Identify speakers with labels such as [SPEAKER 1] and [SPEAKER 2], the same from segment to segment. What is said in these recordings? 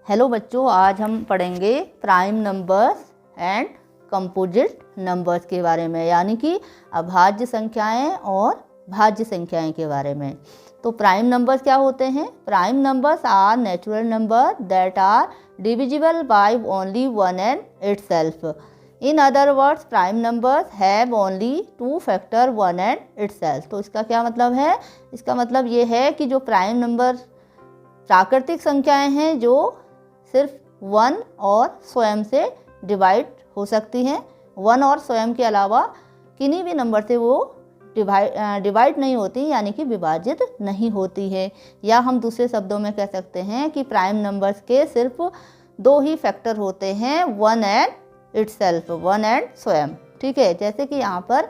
[SPEAKER 1] Hello बच्चों, आज हम पढ़ेंगे prime numbers and composite numbers के बारे में, यानी कि अभाज्य संख्याएं और भाज्य संख्याएं के बारे में। तो प्राइम नंबर्स क्या होते हैं? Prime numbers are natural number that are divisible by only one and itself. In other words, prime numbers have only two factor one and itself. तो इसका क्या मतलब है? इसका मतलब ये है कि जो प्राइम नंबर प्राकृतिक संख्याएं हैं जो सिर्फ वन और स्वयं से डिवाइड हो सकती हैं, वन और स्वयं के अलावा किन्हीं भी नंबर से वो डिवाइड नहीं होती, यानी कि विभाजित नहीं होती है। या हम दूसरे शब्दों में कह सकते हैं कि प्राइम नंबर्स के सिर्फ दो ही फैक्टर होते हैं, one and itself, one and स्वयं। ठीक है, जैसे कि यहाँ पर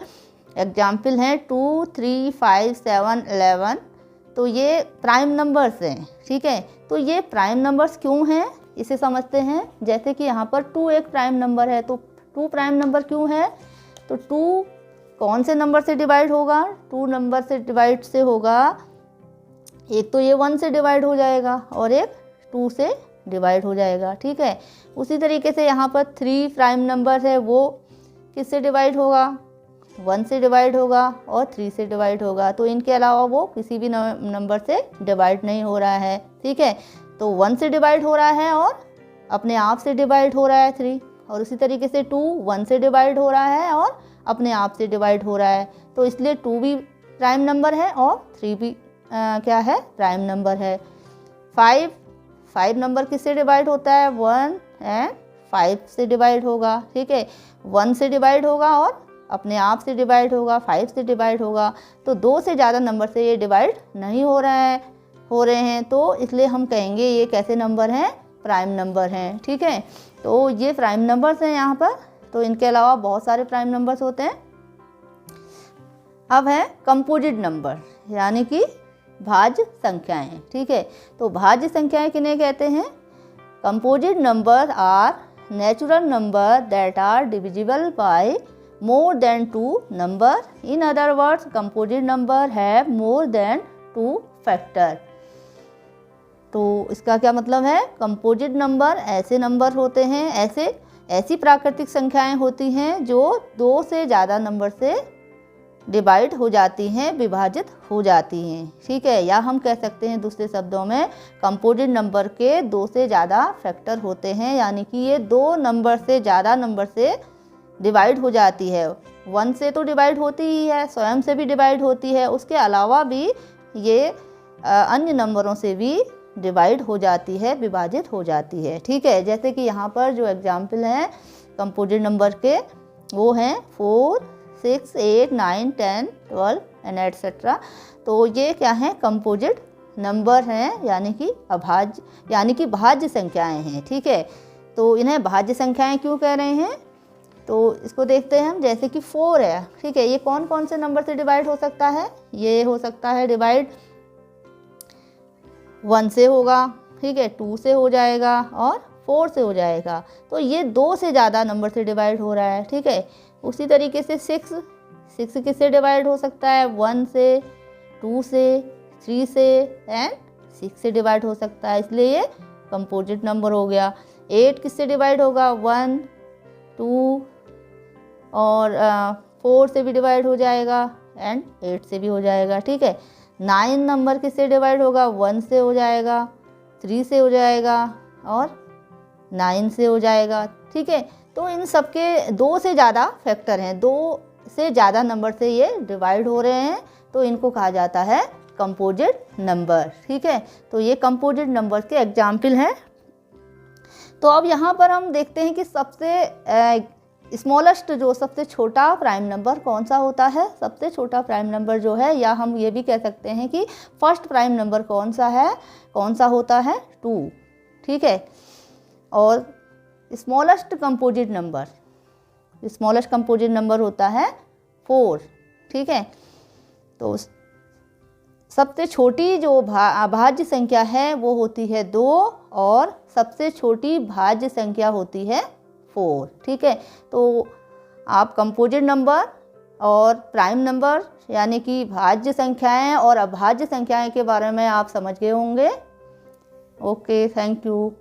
[SPEAKER 1] एग्जाम्पल हैं 2, 3, 5, 7, 11। तो ये प्राइम नंबर्स हैं। ठीक है, तो ये प्राइम नंबर्स क्यों हैं इसे समझते हैं। जैसे कि यहाँ पर 2 एक प्राइम नंबर है, तो 2 प्राइम नंबर क्यों है? तो 2 कौन से नंबर से डिवाइड होगा? 2 नंबर से डिवाइड से होगा, एक तो ये 1 से डिवाइड हो जाएगा और एक 2 से डिवाइड हो जाएगा। ठीक है, उसी तरीके से यहाँ पर 3 प्राइम नंबर है, वो किससे डिवाइड होगा? 1 से डिवाइड होगा और 3 से डिवाइड होगा। तो इनके अलावा वो किसी भी नंबर से डिवाइड नहीं हो रहा है। ठीक है, तो 1 से डिवाइड हो रहा है और अपने आप से डिवाइड हो रहा है 3, और उसी तरीके से 2 1 से डिवाइड हो रहा है और अपने आप से डिवाइड हो रहा है। तो इसलिए 2 भी प्राइम नंबर है और 3 भी क्या है? प्राइम नंबर है। 5 नंबर किससे डिवाइड होता है? 1 एंड 5 से डिवाइड होगा। ठीक है, 1 से डिवाइड होगा और अपने आप से डिवाइड होगा, 5 से डिवाइड होगा। तो 2 से ज़्यादा नंबर से ये डिवाइड नहीं हो रहे हैं, तो इसलिए हम कहेंगे ये कैसे नंबर हैं? प्राइम नंबर हैं। ठीक है, तो ये प्राइम नंबर्स हैं यहाँ पर। तो इनके अलावा बहुत सारे प्राइम नंबर्स होते हैं। अब है कंपोजिट नंबर, यानी कि भाज्य संख्याएं। ठीक है, तो भाज्य संख्याएं किन्हें कहते हैं? Composite number are natural number that are divisible by more than 2 number. In other words, composite number have more than 2 factor. तो इसका क्या मतलब है? कंपोजिट नंबर ऐसे नंबर होते हैं, ऐसी प्राकृतिक संख्याएं होती हैं जो 2 से ज़्यादा नंबर से डिवाइड हो जाती हैं, विभाजित हो जाती हैं। ठीक है, या हम कह सकते हैं दूसरे शब्दों में, कंपोजिट नंबर के 2 से ज़्यादा फैक्टर होते हैं, यानी कि ये 2 नंबर से ज़्यादा नंबर से डिवाइड हो जाती है। 1 से तो डिवाइड होती ही है, स्वयं से भी डिवाइड होती है, उसके अलावा भी ये अन्य नंबरों से भी डिवाइड हो जाती है, विभाजित हो जाती है। ठीक है, जैसे कि यहाँ पर जो एग्जाम्पल हैं कंपोजिट नंबर के, वो हैं 4, 6, 8, 9, 10, 12 एंड एटसेट्रा। तो ये क्या हैं? कंपोजिट नंबर हैं, यानी कि भाज्य संख्याएं हैं। ठीक है, तो इन्हें भाज्य संख्याएं क्यों कह रहे हैं? तो इसको देखते हैं हम। जैसे कि 4 है, ठीक है, ये कौन कौन से नंबर से डिवाइड हो सकता है? ये हो सकता है डिवाइड 1 से होगा, ठीक है, 2 से हो जाएगा और 4 से हो जाएगा। तो ये 2 से ज़्यादा नंबर से डिवाइड हो रहा है। ठीक है, उसी तरीके से 6 किससे डिवाइड हो सकता है? 1 से, 2 से, 3 से एंड 6 से डिवाइड हो सकता है, इसलिए ये कंपोजिट नंबर हो गया। 8 किससे डिवाइड होगा? 1, 2 और 4 से भी डिवाइड हो जाएगा एंड 8 से भी हो जाएगा। ठीक है, 9 नंबर किससे डिवाइड होगा? 1 से हो जाएगा, 3 से हो जाएगा और 9 से हो जाएगा। ठीक है, तो इन सबके 2 से ज़्यादा फैक्टर हैं, 2 से ज़्यादा नंबर से ये डिवाइड हो रहे हैं, तो इनको कहा जाता है कंपोजिट नंबर। ठीक है, तो ये कंपोजिट नंबर के एग्जाम्पल हैं। तो अब यहाँ पर हम देखते हैं कि सबसे स्मॉलेस्ट, जो सबसे छोटा प्राइम नंबर कौन सा होता है? सबसे छोटा प्राइम नंबर जो है, या हम ये भी कह सकते हैं कि फर्स्ट प्राइम नंबर कौन सा होता है? 2। ठीक है, और स्मॉलेस्ट कंपोजिट नंबर होता है 4। ठीक है, तो सबसे छोटी जो भाज्य संख्या है वो होती है 2 और सबसे छोटी भाज्य संख्या होती है 4। ठीक है, तो आप कंपोजिट नंबर और प्राइम नंबर, यानी कि भाज्य संख्याएं और अभाज्य संख्याएं के बारे में आप समझ गए होंगे। Okay, thank you.